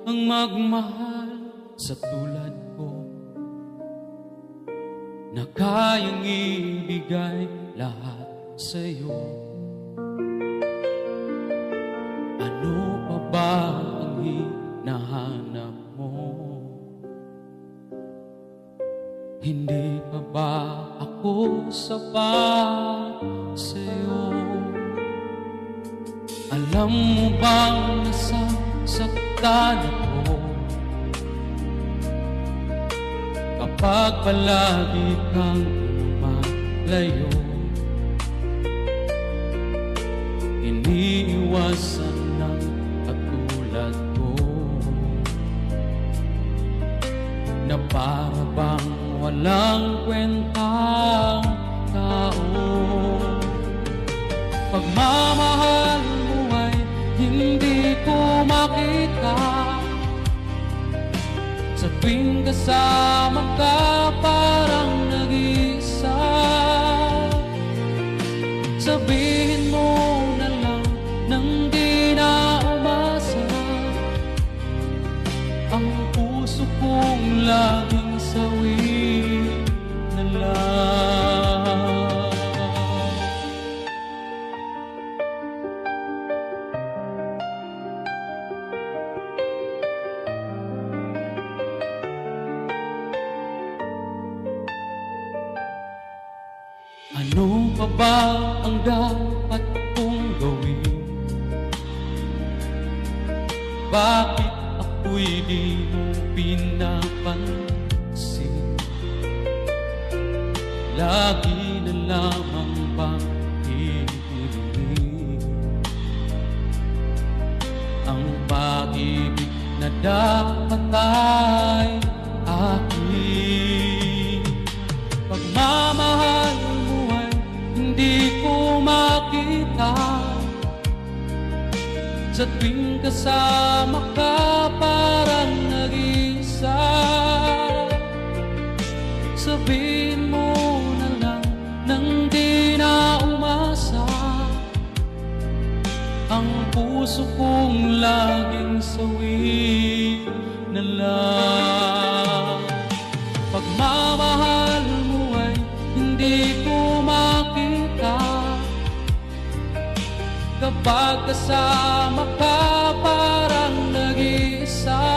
ang magmahal sa tulad ko, na kayang ibigay lahat sa'yo. Ano pa ba ang hinahanap mo? Hindi pa ba ako sapat sa'yo? Alam mo bang nasasaktan ako kapag palagi kang lumalayo? Iniiwasan ng katulad ko na para bang walang kwentang tao. Pagmamahal mo ay hindi ko makita, sa tuwing kasama ka parang nag-iisa. Sabihin mo na lang nang di na umasa, ang puso kong laging sawi na lang. Ano pa ba ang dapat kong gawin? Bakit ako'y di mo pinapansin? Lagi na lamang bang hihingin ang pag-ibig na dapat ay akin? Pagmamahal hindi ko makita, sa tuwing kasama ka parang nag-isa. Sabihin mo na lang nang di na umasa, ang puso kong laging sawi na lang. Pagmamahal mo ay hindi ko makita, kapag kasama ka parang nag-iisa.